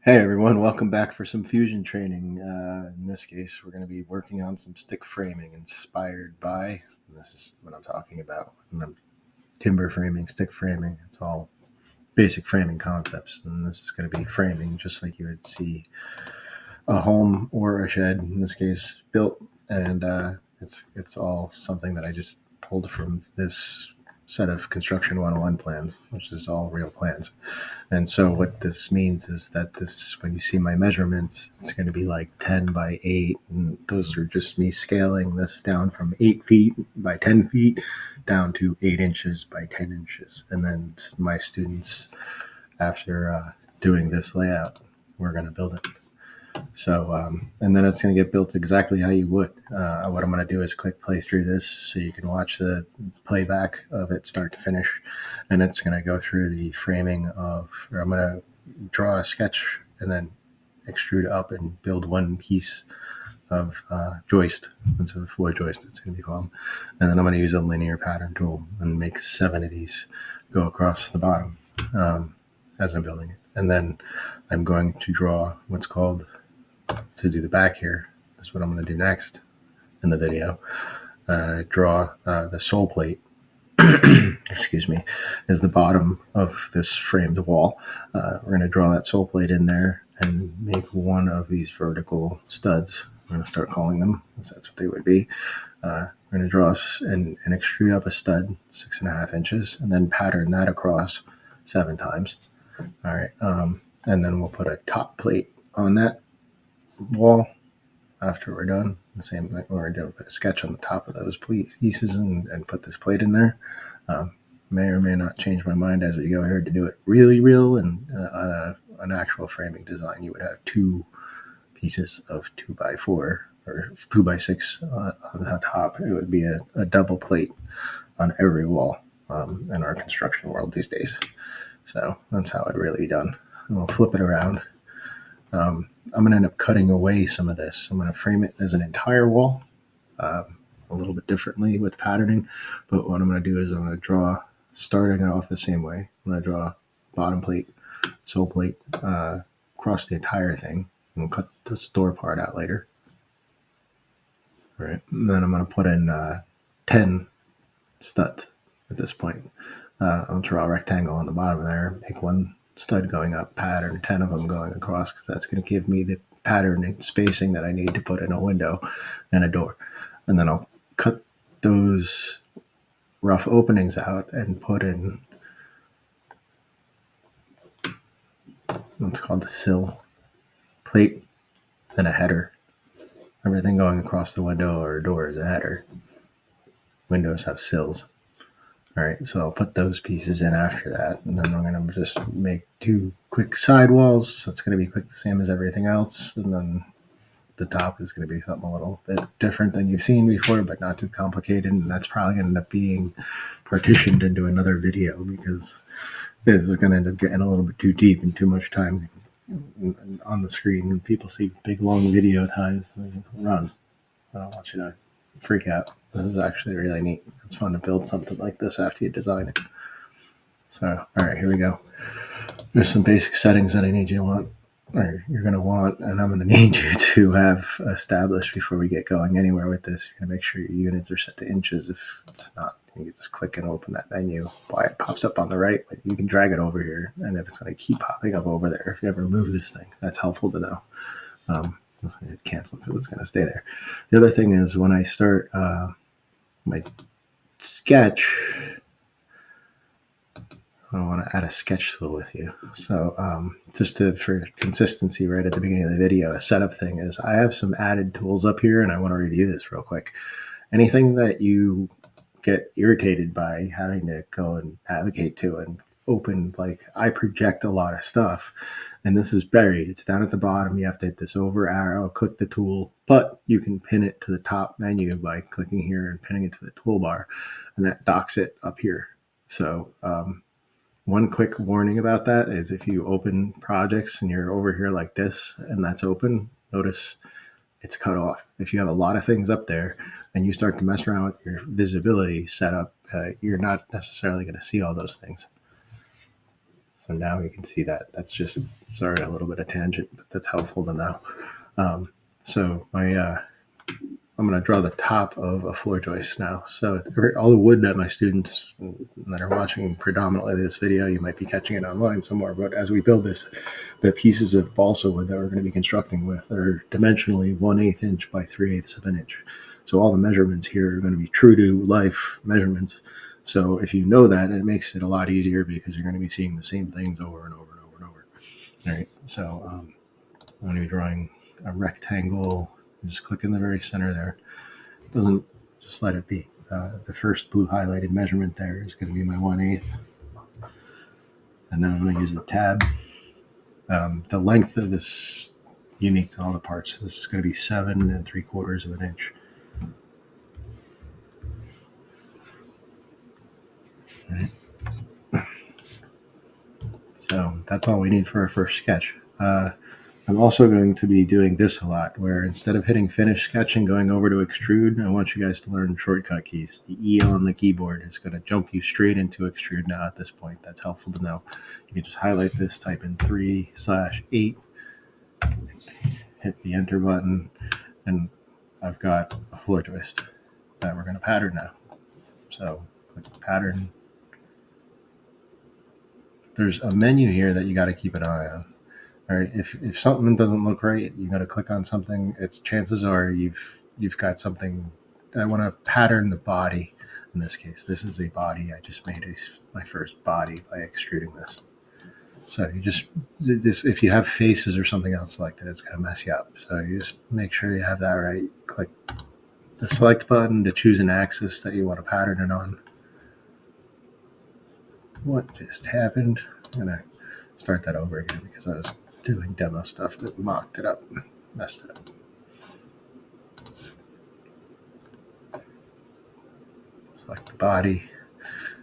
Hey everyone, welcome back for some fusion training. In this case, we're going to be working on some stick framing inspired by, and this is what I'm talking about, and I'm timber framing, stick framing. It's all basic framing concepts, and this is going to be framing just like you would see a home or a shed, in this case, built, and it's all something that I just pulled from this set of construction 101 plans, which is all real plans. And so what this means is that this, when you see my measurements, it's going to be like 10 by 8. And those are just me scaling this down from 8 feet by 10 feet down to 8 inches by 10 inches. And then my students, after doing this layout, we're going to build it. So, and then it's going to get built exactly how you would. What I'm going to do is quick play through this so you can watch the playback of it start to finish. And it's going to go through the framing of, or I'm going to draw a sketch and then extrude up and build one piece of joist. It's a floor joist, it's going to be called. And then I'm going to use a linear pattern tool and make 7 of these go across the bottom as I'm building it. And then I'm going to draw what's called, to do the back here, that's what I'm going to do next in the video. Draw the sole plate, excuse me, is the bottom of this framed wall. We're going to draw that sole plate in there and make one of these vertical studs. We're going to start calling them, because that's what they would be. We're going to draw and extrude up a stud 6.5 inches and then pattern that across 7 times. All right. And then we'll put a top plate on that wall after we're done. The same thing, we're going to put a sketch on the top of those pieces and put this plate in there. May or may not change my mind as we go here to do it really real. And on an actual framing design, you would have 2 pieces of 2x4 or 2x6 on the top. It would be a double plate on every wall in our construction world these days. So that's how it'd really be done. And we'll flip it around. I'm going to end up cutting away some of this. I'm going to frame it as an entire wall, a little bit differently with patterning. But what I'm going to do is I'm going to draw, starting it off the same way. I'm going to draw bottom plate, sole plate, across the entire thing. And we'll cut this door part out later. All right. And then I'm going to put in 10 studs at this point. I'll draw a rectangle on the bottom there, make one stud going up, pattern 10 of them going across, because that's going to give me the pattern and spacing that I need to put in a window and a door. And then I'll cut those rough openings out and put in what's called the sill plate, then a header. Everything going across the window or door is a header. Windows have sills. All right, so I'll put those pieces in after that, and then I'm going to just make 2 quick side walls. That's going to be quick, the same as everything else, and then the top is going to be something a little bit different than you've seen before, but not too complicated, and that's probably going to end up being partitioned into another video, because this is going to end up getting a little bit too deep and too much time on the screen, and people see big, long video times. Run. I don't want you to freak out. This is actually really neat. It's fun to build something like this after you design it. So, all right, here we go. There's some basic settings that I need you to want, or you're going to want, and I'm going to need you to have established before we get going anywhere with this. You're going to make sure your units are set to inches. If it's not, you can just click and open that menu. Why it pops up on the right, but you can drag it over here, and if it's going to keep popping up over there, if you ever move this thing, that's helpful to know. Cancel if it's going to stay there. The other thing is when I start my sketch, I want to add a sketch tool with you. So just for consistency right at the beginning of the video, a setup thing is I have some added tools up here, and I want to review this real quick. Anything that you get irritated by having to go and navigate to and open, like I project a lot of stuff, and this is buried. It's down at the bottom. You have to hit this over arrow, click the tool, but you can pin it to the top menu by clicking here and pinning it to the toolbar, and that docks it up here. So one quick warning about that is if you open projects and you're over here like this and that's open, notice it's cut off. If you have a lot of things up there and you start to mess around with your visibility setup, you're not necessarily going to see all those things. So now you can see that. That's just, sorry, a little bit of tangent, but that's helpful to know. So I'm going to draw the top of a floor joist now. So all the wood that my students that are watching predominantly this video, you might be catching it online somewhere, but as we build this, the pieces of balsa wood that we're going to be constructing with are dimensionally 1/8 inch by 3/8 of an inch. So all the measurements here are going to be true to life measurements. So if you know that, it makes it a lot easier because you're going to be seeing the same things over and over and over and over. All right. So I'm going to be drawing a rectangle. Just click in the very center there. Doesn't, just let it be. The first blue highlighted measurement there is going to be my 1/8. And then I'm going to use the tab. The length of this, unique to all the parts, this is going to be 7 3/4 of an inch. Right. So that's all we need for our first sketch. I'm also going to be doing this a lot, where instead of hitting finish sketch and going over to extrude, I want you guys to learn shortcut keys. The E on the keyboard is going to jump you straight into extrude now at this point. That's helpful to know. You can just highlight this, type in 3/8, hit the enter button, and I've got a floor twist that we're going to pattern now. So click pattern. There's a menu here that you got to keep an eye on. All right, if something doesn't look right, you got to click on something. It's chances are you've got something. I want to pattern the body. In this case, this is a body. I just made my first body by extruding this. So you just if you have faces or something else selected, it's going to mess you up. So you just make sure you have that right. Click the select button to choose an axis that you want to pattern it on. What just happened? I'm going to start that over again because I was doing demo stuff that mocked it up, messed it up. Select the body,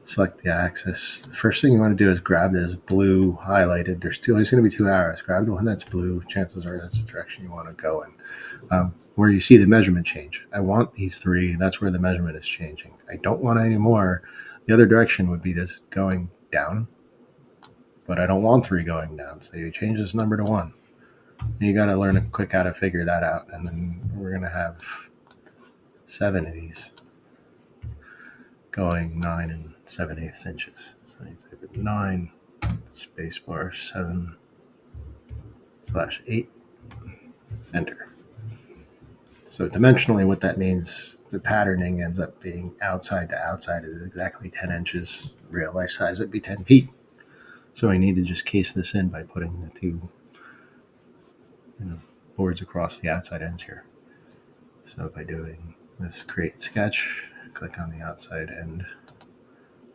select the axis. The first thing you want to do is grab this blue highlighted. There's always going to be 2 arrows. Grab the one that's blue. Chances are that's the direction you want to go in. Where you see the measurement change. I want these 3. That's where the measurement is changing. I don't want any more. The other direction would be this going down, but I don't want 3 going down. So you change this number to 1. You got to learn quick how to figure that out. And then we're going to have 7 of these going 9 7/8 inches. So you type in 9, spacebar 7/8, enter. So dimensionally, what that means, the patterning ends up being outside to outside is exactly 10 inches. Real life size would be 10 feet. So I need to just case this in by putting the 2 boards across the outside ends here. So by doing this create sketch, click on the outside end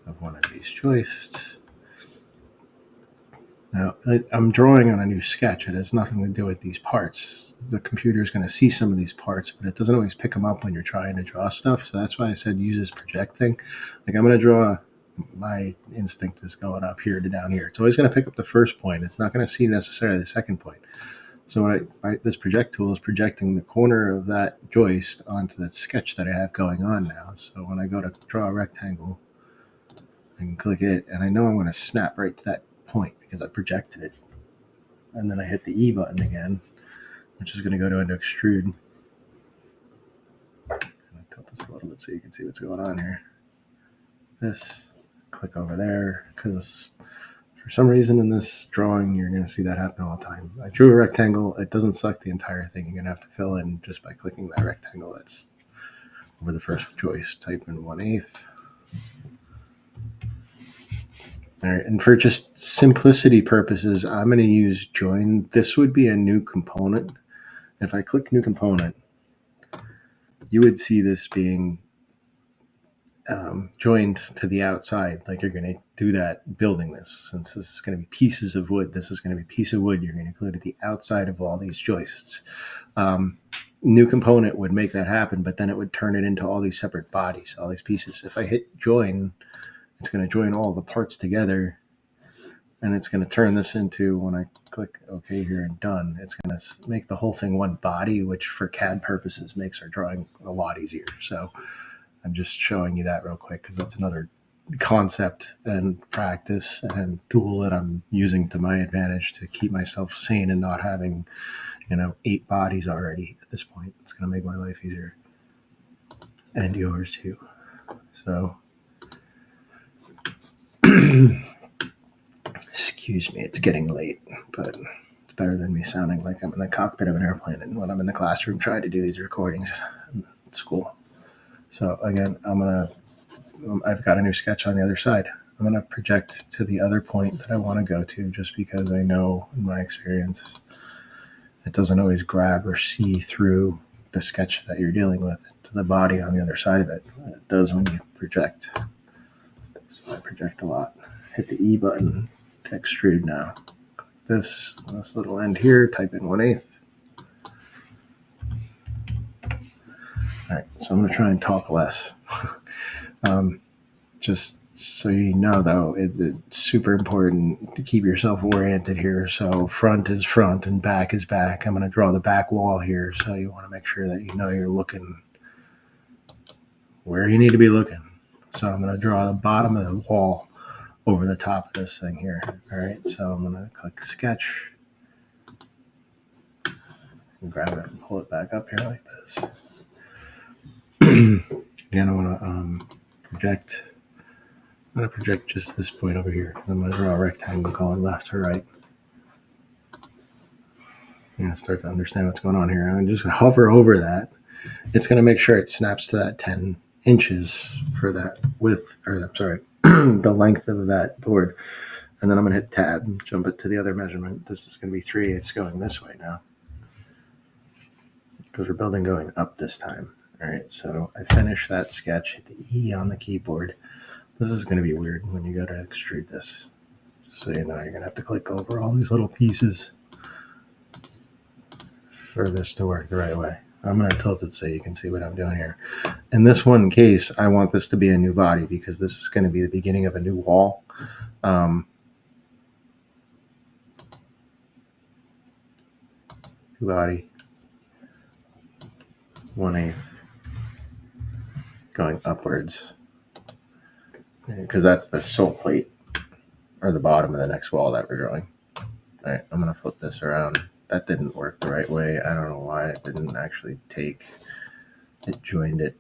of one of these joists. Now, I'm drawing on a new sketch. It has nothing to do with these parts. The computer is going to see some of these parts, but it doesn't always pick them up when you're trying to draw stuff. So that's why I said use this project thing. Like I'm going to draw, my instinct is going up here to down here. It's always going to pick up the first point. It's not going to see necessarily the second point. So when this project tool is projecting the corner of that joist onto the sketch that I have going on now. So when I go to draw a rectangle, I can click it, and I know I'm going to snap right to that point because I projected it. And then I hit the E button again, which is going to go to into extrude. And I tilt this a little bit so you can see what's going on here. This, click over there, because for some reason in this drawing, you're going to see that happen all the time. I drew a rectangle. It doesn't select the entire thing. You're going to have to fill in just by clicking that rectangle that's over the first joist. Type in 1/8. All right, and for just simplicity purposes, I'm going to use join. This would be a new component. If I click new component, you would see this being joined to the outside, like you're going to do that building this. Since this is going to be pieces of wood, this is going to be a piece of wood you're going to include at the outside of all these joists. New component would make that happen, but then it would turn it into all these separate bodies, all these pieces. If I hit join, it's going to join all the parts together, and it's going to turn this into, when I click OK here and done, it's going to make the whole thing one body, which for CAD purposes makes our drawing a lot easier. So I'm just showing you that real quick because that's another concept and practice and tool that I'm using to my advantage to keep myself sane and not having, 8 bodies already at this point. It's going to make my life easier and yours too. So, excuse me, it's getting late, but it's better than me sounding like I'm in the cockpit of an airplane and when I'm in the classroom trying to do these recordings at school. So again, I've got a new sketch on the other side. I'm going to project to the other point that I want to go to just because I know in my experience it doesn't always grab or see through the sketch that you're dealing with to the body on the other side of it. It does when you project. So I project a lot. Hit the E button to extrude now. Click this little end here, type in 1/8. All right, so I'm going to try and talk less. Just so you know, though, it's super important to keep yourself oriented here. So front is front and back is back. I'm going to draw the back wall here, so you want to make sure that you know you're looking where you need to be looking. So I'm going to draw the bottom of the wall over the top of this thing here. All right, so I'm going to click Sketch and grab it and pull it back up here like this. Again, I want to project. I'm going to project just this point over here. I'm going to draw a rectangle going left to right. You're going to start to understand what's going on here. I'm just going to hover over that. It's going to make sure it snaps to that 10 inches for that width, or I'm sorry, the length of that board. And then I'm going to hit Tab, jump it to the other measurement. This is going to be 3/8 going this way now, because we're building going up this time. All right, so I finish that sketch, hit the E on the keyboard. This is going to be weird when you go to extrude this. So you know you're going to have to click over all these little pieces for this to work the right way. I'm going to tilt it so you can see what I'm doing here. In this one case, I want this to be a new body because this is going to be the beginning of a new wall. New body, 1/8 going upwards, because that's the sole plate or the bottom of the next wall that we're drawing. All right, I'm going to flip this around. That didn't work the right way. I don't know why it didn't actually take. It joined it.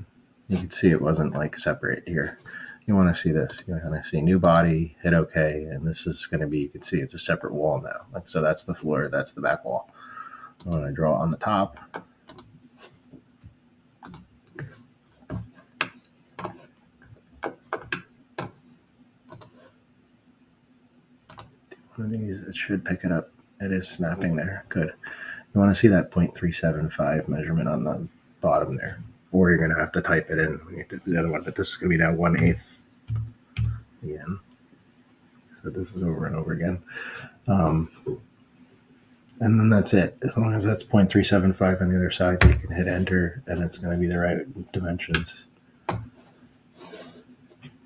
You can see it wasn't like separate here. You want to see this. You want to see new body, hit OK, and this is going to be, you can see it's a separate wall now. Like, so that's the floor, that's the back wall. I'm going to draw on the top. One of these, it should pick it up. It is snapping there. Good. You want to see that 0.375 measurement on the bottom there, or you're going to have to type it in when you do the other one. But this is going to be now 1/8 again. So this is over and over again. And then that's it. As long as that's 0.375 on the other side, you can hit enter and it's going to be the right dimensions. You're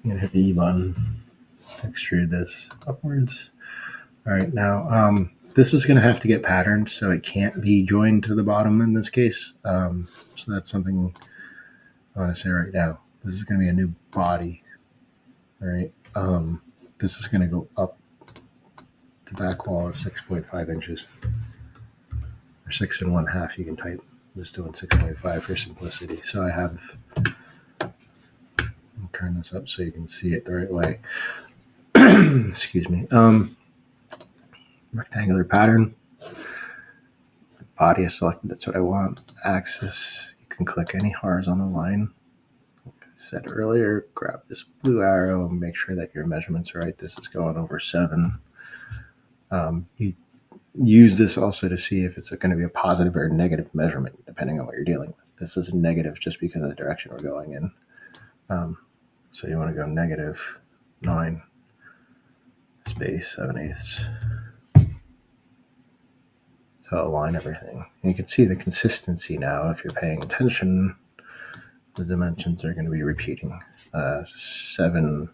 going to hit the E button, extrude this upwards. All right, now this is going to have to get patterned, so it can't be joined to the bottom in this case. So that's something I want to say right now. This is going to be a new body. All right, this is going to go up. The back wall is 6.5 inches. Or 6 1/2, you can type. I'm just doing 6.5 for simplicity. So I have, I'll turn this up so you can see it the right way. Excuse me. Rectangular pattern. Body is selected, that's what I want. Axis, you can click any horizontal line. Like I said earlier, grab this blue arrow and make sure that your measurements are right. This is going over 7. You use this also to see if it's going to be a positive or a negative measurement, depending on what you're dealing with. This is negative just because of the direction we're going in. So you want to go -9 space 7/8. To align everything. And you can see the consistency now. If you're paying attention, the dimensions are going to be repeating. 7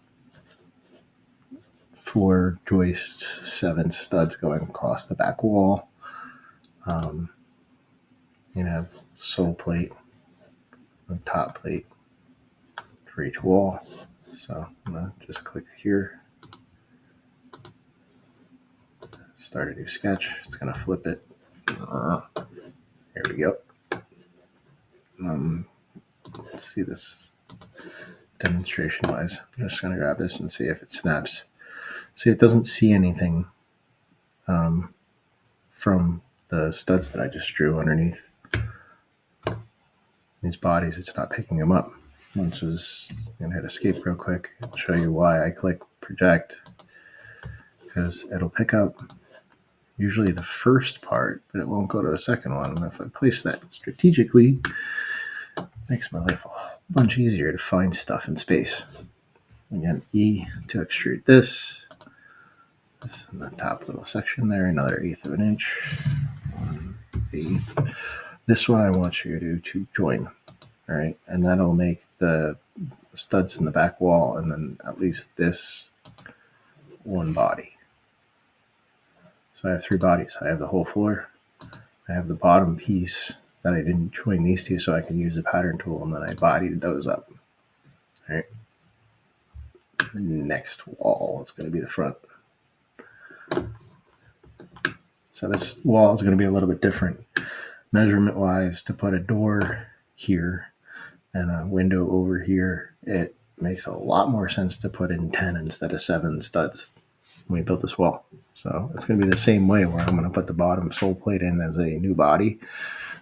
floor joists, 7 studs going across the back wall. You have sole plate and top plate for each wall. So I'm going to just click here, start a new sketch. It's going to flip it. Here we go. Let's see this demonstration wise. I'm just going to grab this and see if it snaps. See, it doesn't see anything from the studs that I just drew underneath these bodies. It's not picking them up. I'm just going to hit escape real quick and show you why I click project, because it'll pick up usually the first part, but it won't go to the second one. And if I place that strategically, it makes my life a whole bunch easier to find stuff in space. Again, E to extrude this in the top little section there, another 1/8 of an inch, 1/8. This one I want you to join, all right? And that'll make the studs in the back wall, and then at least this one body. So I have 3 bodies. I have the whole floor. I have the bottom piece that I didn't join these two, so I can use the pattern tool, and then I bodied those up. All right. The next wall is going to be the front. So this wall is going to be a little bit different measurement wise. To put a door here and a window over here, it makes a lot more sense to put in 10 instead of 7 studs when we built this wall. So it's going to be the same way, where I'm going to put the bottom sole plate in as a new body,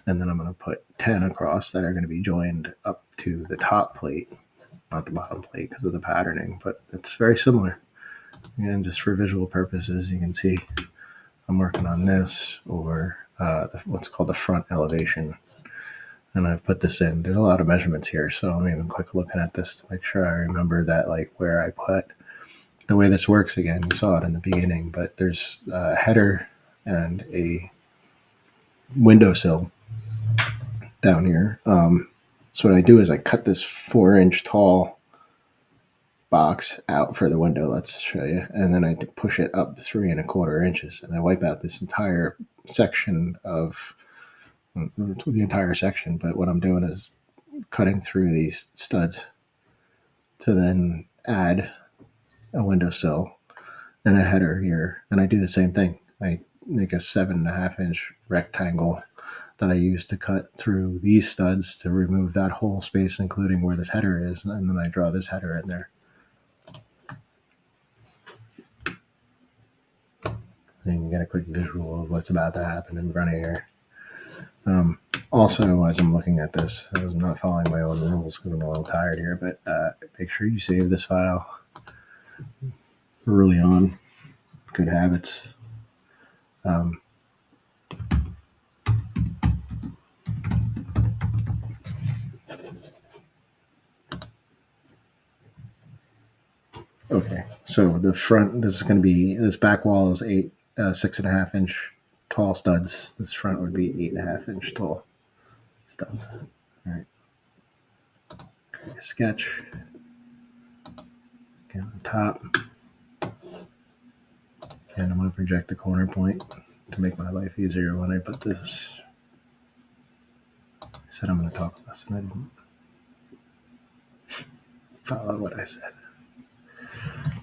and then I'm going to put 10 across that are going to be joined up to the top plate, not the bottom plate because of the patterning, but it's very similar. Again, just for visual purposes, you can see I'm working on this over what's called the front elevation, and I've put this in. There's a lot of measurements here, so I'm even quick looking at this to make sure I remember that, like, where I put the way this works. Again, you saw it in the beginning, but there's a header and a windowsill down here. So what I do is I cut this 4-inch tall box out for the window, let's show you, and then I push it up 3 1/4 inches, and I wipe out this entire section of the entire section. But what I'm doing is cutting through these studs to then add a windowsill and a header here, and I do the same thing. I make a 7.5-inch rectangle that I use to cut through these studs to remove that whole space, including where this header is, and then I draw this header in there. And you can get a quick visual of what's about to happen in front of here. Also, as I'm looking at this, as I'm not following my own rules because I'm a little tired here, but make sure you save this file early on. Good habits. Okay, so the front, this is going to be, this back wall is 6.5-inch tall studs. This front would be 8.5-inch tall studs. All right. Create a sketch. Again, on top. And I'm going to project the corner point to make my life easier when I put this. I said I'm going to talk less, and I didn't follow what I said.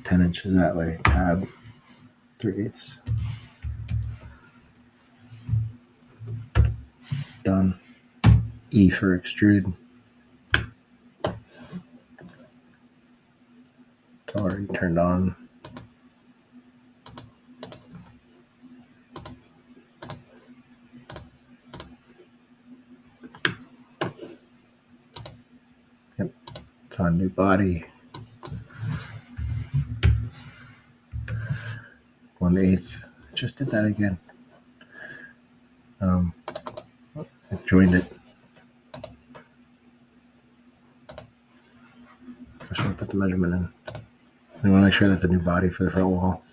10 inches that way. Tab 3/8. Done. E for extrude. It's already turned on. Yep, it's on new body. 1/8. Just did that again. I joined it. I should put the measurement in. I want to make sure that's a new body for the front wall.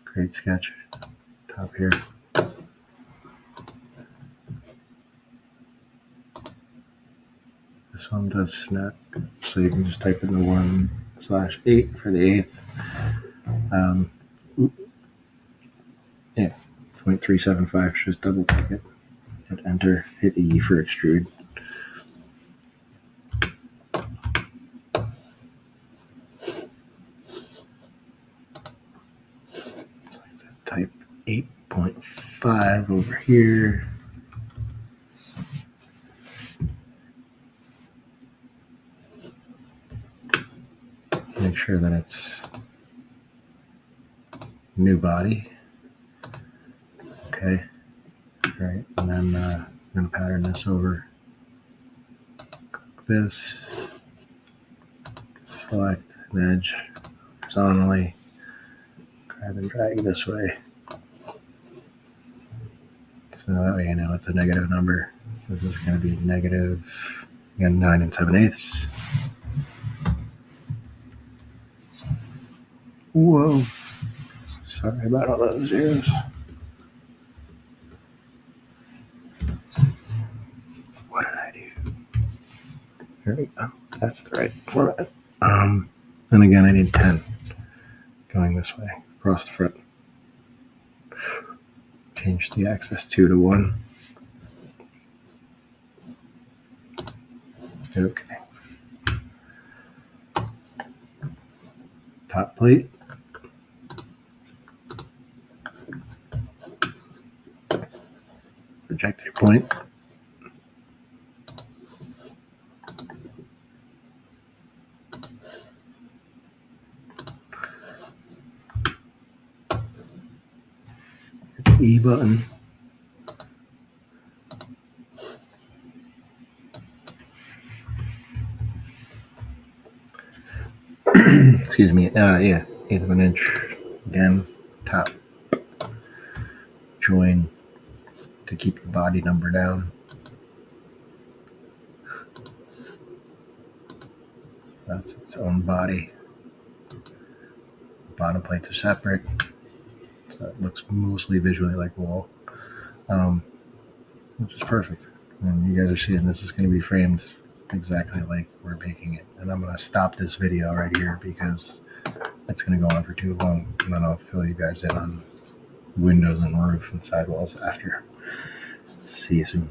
Create sketch. Top here. This one does snap, so you can just type in the 1/8 for the 1/8. Yeah, 0.375. Just double click it. Hit enter. Hit E for extrude. 5 over here. Make sure that it's new body. Okay. Right. And then I'm going to pattern this over. Click this. Select an edge horizontally. Grab and drag this way. So that way you know it's a negative number. This is going to be negative, again, 9 7/8. Whoa. Sorry about all those zeros. What did I do? There we go. That's the right format. And again, I need 10 going this way across the front. Change the axis 2 to 1. Okay. Top plate. Projector point. Hit the E button. Excuse me. Yeah, 1/8 of an inch. Again, top join to keep the body number down. That's its own body. The bottom plates are separate, so it looks mostly visually like wool, which is perfect. And you guys are seeing this is going to be framed exactly like we're making it. And I'm going to stop this video right here because it's going to go on for too long, and then I'll fill you guys in on windows and roof and sidewalls after. See you soon.